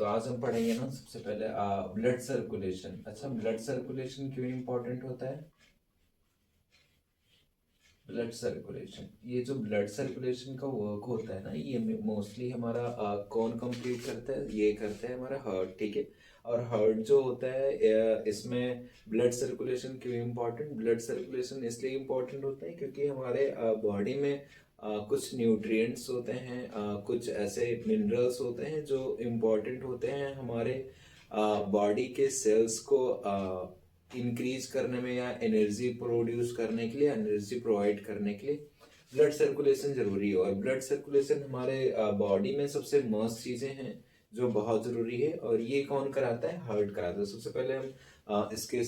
आज हम पढ़ेंगे ना सबसे पहले ब्लड सर्कुलेशन। अच्छा, ब्लड सर्कुलेशन क्यों इम्पोर्टेंट होता है? ब्लड सर्कुलेशन, ये जो ब्लड सर्कुलेशन का वर्क होता है ना, ये मोस्टली हमारा कौन कंप्लीट करता है? ये करता है हमारा हार्ट। ठीक है। और हार्ट जो होता है इसमें ब्लड सर्कुलेशन क्यों इम्पोर्टेंट? ब्लड सर्कुलेशन इसलिए इम्पोर्टेंट होता है क्योंकि हमारे बॉडी में कुछ न्यूट्रिएंट्स होते हैं, कुछ ऐसे मिनरल्स होते हैं जो इम्पोर्टेंट होते हैं हमारे बॉडी के सेल्स को इंक्रीज करने में या एनर्जी प्रोड्यूस करने के लिए, एनर्जी प्रोवाइड करने के लिए ब्लड सर्कुलेशन जरूरी है। और ब्लड सर्कुलेशन हमारे बॉडी में सबसे मस्ट चीजें हैं जो बहुत जरूरी है। और ये कौन कराता है? हार्ट कराता है। सबसे पहले हम इसके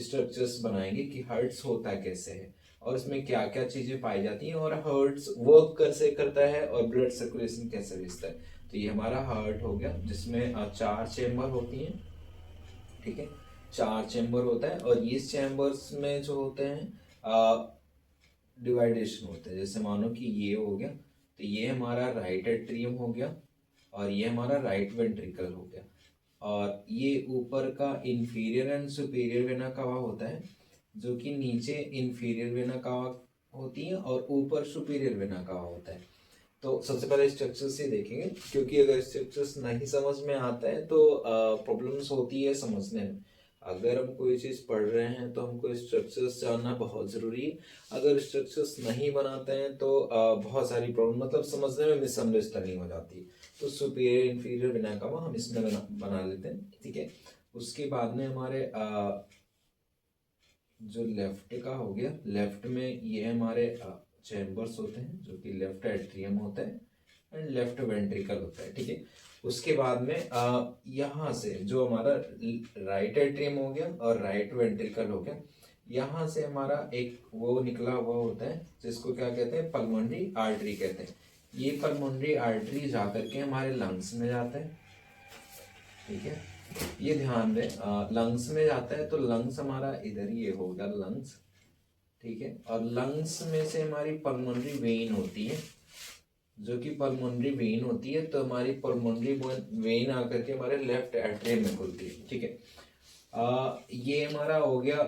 स्ट्रक्चर्स बनाएंगे कि हार्ट्स होता कैसे है और इसमें क्या क्या चीजें पाई जाती हैं और हार्ट्स वर्क कैसे करता है और ब्लड सर्कुलेशन कैसे भेजता है। तो ये हमारा हार्ट हो गया जिसमें 4 चेम्बर होती हैं। ठीक है, 4 चेम्बर होता है और इस चेम्बर्स में जो होते हैं डिवाइडेशन होते हैं। जैसे मानो कि ये हो गया, तो ये हमारा राइट एट्रियम हो गया और ये हमारा राइट वेंट्रिकल हो गया। और ये ऊपर का inferior and superior vena cava होता है, जो कि नीचे इंफीरियर वेना कावा होती है और ऊपर सुपीरियर वेना कावा होता है। तो सबसे पहले स्ट्रक्चर्स ही देखेंगे, क्योंकि अगर स्ट्रक्चर्स नहीं समझ में आता है तो प्रॉब्लम्स होती है समझने में। अगर हम कोई चीज़ पढ़ रहे हैं तो हमको स्ट्रक्चर्स जानना बहुत ज़रूरी है। अगर स्ट्रक्चर्स नहीं बनाते हैं तो बहुत सारी प्रॉब्लम, मतलब समझने में मिसअंडरस्टैंडिंग हो जाती है। तो सुपीरियर इंफीरियर बिना का हम इसमें बना लेते हैं। ठीक है। उसके बाद में हमारे जो लेफ्ट का हो गया, लेफ्ट में ये हमारे चैम्बर्स होते हैं, जो कि लेफ्ट एट्रियम होता है एंड लेफ्ट वेंट्रिकल होता है। ठीक है। उसके बाद में यहाँ से जो हमारा राइट एट्रियम हो गया और राइट वेंट्रिकल हो गया, यहाँ से हमारा एक वो निकला हुआ होता है जिसको क्या कहते हैं? पल्मोनरी आर्टरी कहते हैं। ये पल्मोनरी आर्टरी जाकर के हमारे लंग्स में जाता है। ठीक है, ये ध्यान दें, लंग्स में जाता है तो लंग्स हमारा इधर ये होगा लंग्स। ठीक है। और लंग्स में से हमारी पल्मोनरी वेन होती है, जो कि पल्मोनरी वेन होती है, तो हमारी पल्मोनरी वेन आकर के हमारे लेफ्ट एट्रियम में खुलती है। ठीक है। ये हमारा हो गया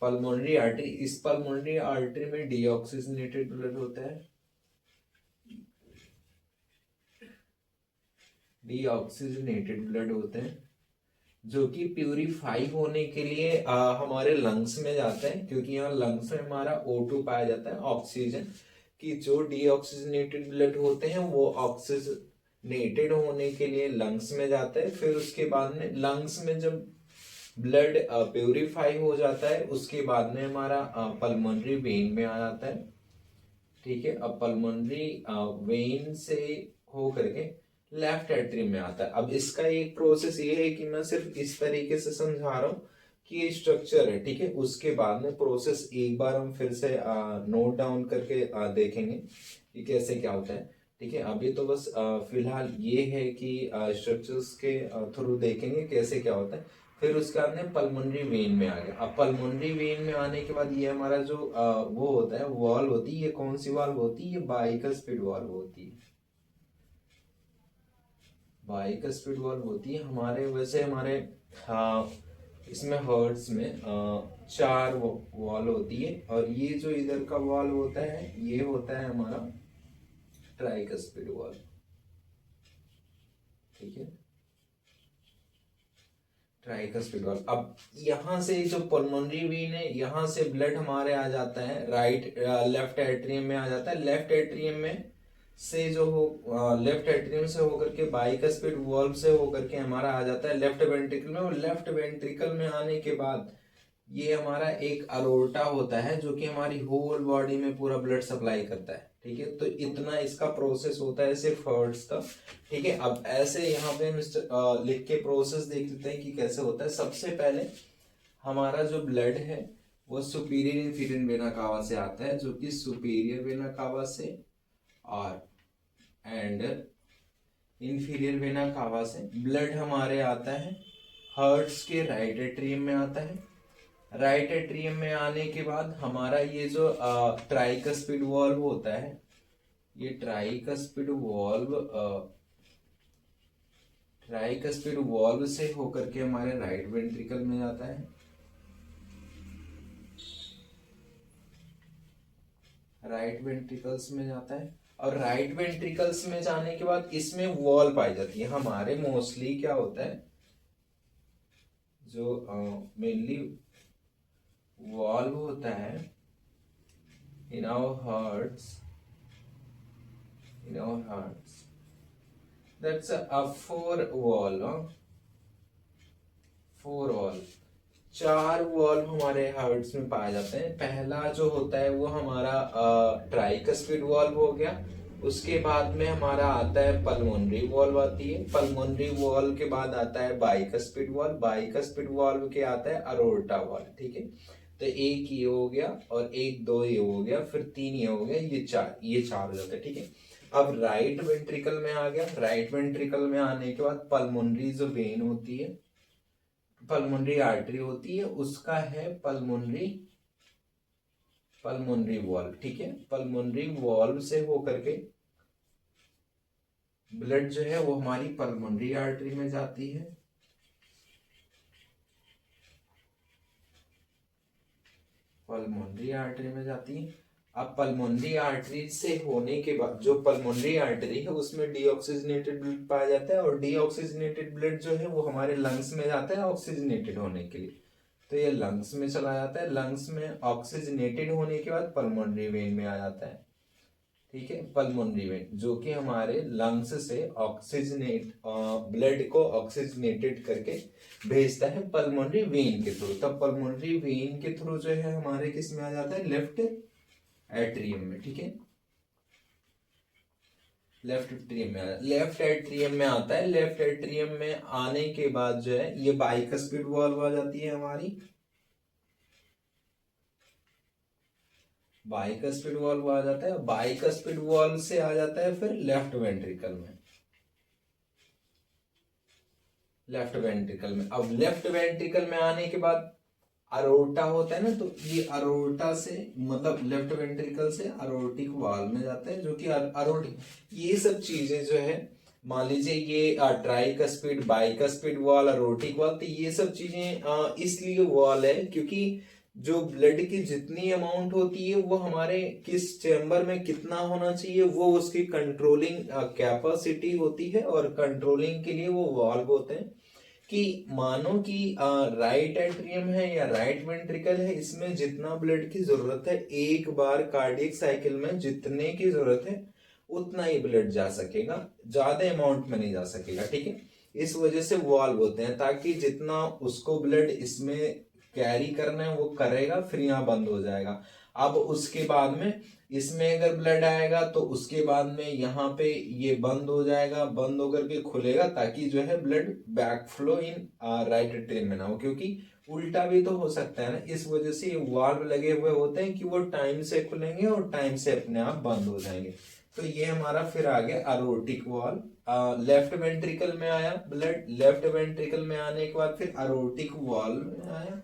पल्मोनरी आर्टरी। इस पल्मोनरी आर्टरी में डीऑक्सीजनेटेड ब्लड होता है, डीऑक्सीजनेटेड ब्लड होते हैं, जो कि प्यूरिफाई होने के लिए हमारे लंग्स में जाता है, क्योंकि यहाँ लंग्स में हमारा O2 पाया जाता है, ऑक्सीजन। कि जो डीऑक्सीजनेटेड ब्लड होते हैं वो ऑक्सीजनेटेड होने के लिए लंग्स में जाता है। फिर उसके बाद में लंग्स में जब ब्लड प्यूरिफाई हो जाता है, उसके बाद में हमारा पल्मोनरी वेन में आ जाता है। ठीक है। अब पल्मोनरी वेन से हो करके लेफ्ट एट्रियम में आता है। अब इसका एक प्रोसेस ये है कि मैं सिर्फ इस तरीके से समझा रहा हूँ कि ये स्ट्रक्चर है। ठीक है। उसके बाद में प्रोसेस एक बार हम फिर से नोट डाउन करके देखेंगे कि कैसे क्या होता है। ठीक है। अभी तो बस फिलहाल ये है कि स्ट्रक्चर्स के थ्रू देखेंगे कैसे क्या होता है। फिर उसके बाद में पल्मोनरी वेन में आ गया। अब पल्मोनरी वेन में आने के बाद ये हमारा जो वो होता है, वॉल्व होती है। ये कौन सी वाल्व होती है? ये बाइकस्पिड वाल्व होती है। बाइकस्पिड वाल्व होती है हमारे, वैसे हमारे हाँ, इसमें हर्ट्स में 4 वॉल्व होती है। और ये जो इधर का वॉल्व होता है ये होता है हमारा ट्राइकस्पिड वाल्व। ठीक है, ट्राइकस्पिड वाल्व। अब यहाँ से जो पल्मोनरी वेन है, यहाँ से ब्लड हमारे आ जाता है लेफ्ट एट्रियम में आ जाता है। लेफ्ट एट्रियम में से जो हो लेफ्ट एट्रियम से होकर के बाइकस्पिड वाल्व से होकर के हमारा आ जाता है लेफ्ट वेंट्रिकल में। और लेफ्ट वेंट्रिकल में आने के बाद ये हमारा एक अरोटा होता है जो कि हमारी होल बॉडी में पूरा ब्लड सप्लाई करता है। ठीक है, तो इतना इसका प्रोसेस होता है सिर्फ हर्ट्स का। ठीक है। अब ऐसे यहाँ पे मिस्टर लिख के प्रोसेस देख लेते हैं कि कैसे होता है। सबसे पहले हमारा जो ब्लड है वो सुपीरियर इंफीरियर वेना कावा से आता है, जो कि सुपीरियर वेना कावा से और एंड इंफीरियर वेना कावा से ब्लड हमारे आता है हर्ट्स के राइट एट्रियम में आता है। राइट एट्रियम में आने के बाद हमारा ये जो ट्राइकस्पिड वॉल्व होता है, ये ट्राइकस्पिड वॉल्व ट्राइकस्पिड वॉल्व से होकर के हमारे राइट वेंट्रिकल में जाता है, राइट वेंट्रिकल्स में जाता है। और राइट वेंट्रिकल्स में जाने के बाद इसमें वॉल पाई जाती है। हमारे मोस्टली क्या होता है, जो मेनली वॉल्व होता है in our hearts that's a four wall, 4 valve हमारे हार्ट्स में पाए जाते हैं। पहला जो होता है वो हमारा ट्राइकस्पिड वॉल्व हो गया। उसके बाद में हमारा आता है पल्मोनरी वॉल्व आती है। पल्मोनरी वॉल्व के बाद आता है बाइकस्पिड वॉल्व। बाइकस्पिड वॉल्व के आता है अरोर्टा वॉल्व। ठीक है, तो एक ये हो गया और एक दो ये हो गया, फिर 3 ये हो गया, ये चार हो जाते हैं। ठीक है, अब राइट वेंट्रिकल में आ गया। राइट वेंट्रिकल में आने के बाद पल्मोनरी जो वेन होती है, पल्मोनरी आर्टरी होती है, उसका है पल्मोनरी वॉल्व। ठीक है, पल्मोनरी वॉल्व से होकर के ब्लड जो है वो हमारी पल्मोनरी आर्टरी में जाती है, पल्मोनरी आर्टरी में जाती है। अब पल्मोनरी आर्टरी से होने के बाद जो पल्मोनरी आर्टरी है उसमें डीऑक्सीजनेटेड ब्लड पाया जाता है, और डीऑक्सीजनेटेड ब्लड जो है वो हमारे लंग्स में जाता है ऑक्सीजनेटेड होने के लिए। तो ये लंग्स में चला जाता है, लंग्स में ऑक्सीजनेटेड होने के बाद पल्मोनरी वेन में आ जाता है। ठीक है, पल्मोनरी वेन जो कि हमारे लंग्स से ऑक्सीजनेट ब्लड को ऑक्सीजनेटेड करके भेजता है पल्मोनरी वेन के थ्रू। तब पल्मोनरी वेन के थ्रू जो है हमारे किस में आ जाता है, लेफ्ट एट्रियम में। ठीक है, लेफ्ट एट्रियम में आता है। लेफ्ट एट्रियम में आने के बाद जो है ये बाइकस्पिड वॉल्व आ जाती है हमारी, बाइकस्पिड वॉल्व आ जाता है। बाइकस्पिड वॉल्व से आ जाता है फिर लेफ्ट वेंट्रिकल में, अब लेफ्ट वेंट्रिकल में आने के बाद अरोर्टा होता है ना, तो ये अरोर्टा से मतलब लेफ्ट वेंट्रिकल से अरोर्टिक वाल्व में जाता है, जो कि अरोर्टिक, ये सब चीजें जो है मान लीजिए ये ट्राइकस्पिड, बाइकस्पिड वॉल, अरोर्टिक वॉल, तो ये सब चीजें इसलिए वॉल है क्योंकि जो ब्लड की जितनी अमाउंट होती है वो हमारे किस चेंबर में कितना होना चाहिए वो उसकी कंट्रोलिंग कैपेसिटी होती है, और कंट्रोलिंग के लिए वो वॉल्व होते हैं। कि मानो कि राइट एट्रियम है या राइट वेंट्रिकल है, इसमें जितना ब्लड की जरूरत है एक बार कार्डियक साइकिल में जितने की जरूरत है उतना ही ब्लड जा सकेगा, ज्यादा अमाउंट में नहीं जा सकेगा। ठीक है, इस वजह से वॉल्व होते हैं ताकि जितना उसको ब्लड इसमें कैरी करना है वो करेगा, फिर यहाँ बंद हो जाएगा। अब उसके बाद में इसमें अगर ब्लड आएगा तो उसके बाद में यहाँ पे ये बंद हो जाएगा, बंद होकर के खुलेगा ताकि जो है blood back flow in right atrium में ना हो, क्योंकि उल्टा भी तो हो सकता है ना। इस वजह से वाल्व लगे हुए होते हैं कि वो टाइम से खुलेंगे और टाइम से अपने आप बंद हो जाएंगे। तो ये हमारा फिर आ गया अरोटिक वाल्व। लेफ्ट वेंट्रिकल में आया ब्लड, लेफ्ट वेंट्रिकल में आने के बाद फिर अरोटिक वाल्व में आया।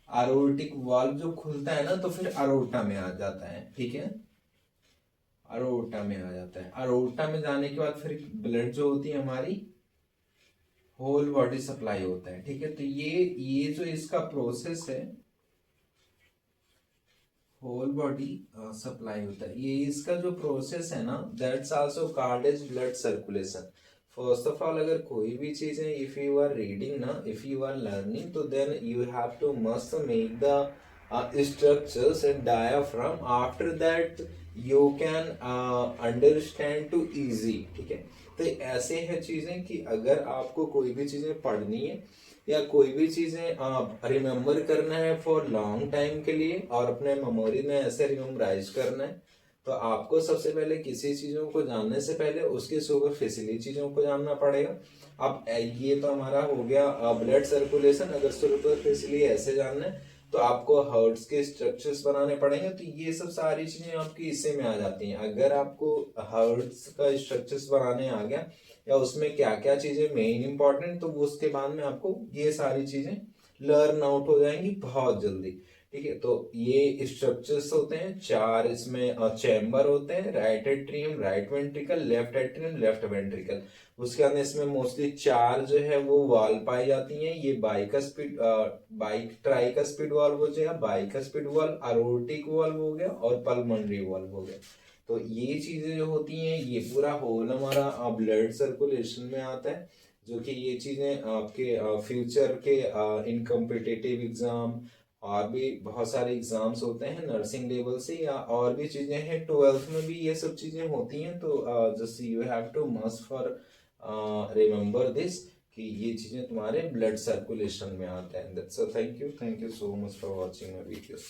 अरोटिक वाल्व जो खुलता है ना तो फिर अरोटा में आ जाता है। ठीक है, अरोटा में आ जाता है। अरोटा में जाने के बाद फिर ब्लड जो होती है हमारी होल बॉडी सप्लाई होता है। ठीक है, तो ये जो इसका प्रोसेस है होल बॉडी सप्लाई होता है, ये इसका जो प्रोसेस है ना that's also called as blood circulation. First of all अगर कोई भी चीज है इफ यू आर रीडिंग ना, इफ यू आर लर्निंग, तो then you have to must make the structures and diaphragm, after that you can understand to easy. ठीक है, तो ऐसे है चीजें कि अगर आपको कोई भी चीजें पढ़नी है या कोई भी चीजें रिमेम्बर करना है फॉर लॉन्ग टाइम के लिए और अपने मेमोरी में ऐसे रिमेमराइज करना है, तो आपको सबसे पहले किसी चीजों को जानने से पहले उसके सुपरफिशियली चीजों को जानना पड़ेगा। अब ये तो हमारा हो गया ब्लड सर्कुलेशन। अगर सुपरफिशियली ऐसे जानना है तो आपको हार्ट्स के स्ट्रक्चर्स बनाने पड़ेंगे, तो ये सब सारी चीजें आपकी इससे में आ जाती हैं। अगर आपको हार्ट्स का स्ट्रक्चर्स बनाने आ गया या उसमें क्या क्या चीजें मेन इंपॉर्टेंट, तो उसके बाद में आपको ये सारी चीजें लर्न आउट हो जाएंगी बहुत जल्दी। ठीक है। तो ये स्ट्रक्चर्स होते हैं चार, इसमें चैम्बर होते हैं, right atrium, right ventricle, left atrium, left ventricle. उसके अंदर इसमें मोस्टली चार जो है वो वाल पाई जाती हैं। ये ट्राइकस्पिड वाल्व हो गया, बाइकस्पिड वाल्व, अरोर्टिक वाल्व हो गया और पल्मोनरी वाल्व हो गया। तो ये चीजें जो होती हैं, ये पूरा होल हमारा ब्लड सर्कुलेशन में आता है, जो कि ये चीजें आपके फ्यूचर के इन कॉम्पिटिटिव एग्जाम और भी बहुत सारे एग्जाम्स होते हैं नर्सिंग लेवल से, या और भी चीजें हैं, 12th में भी ये सब चीजें होती हैं। तो just you have to must for remember this कि ये चीजें तुम्हारे ब्लड सर्कुलेशन में आते हैं। That's thank you so much for watching my videos.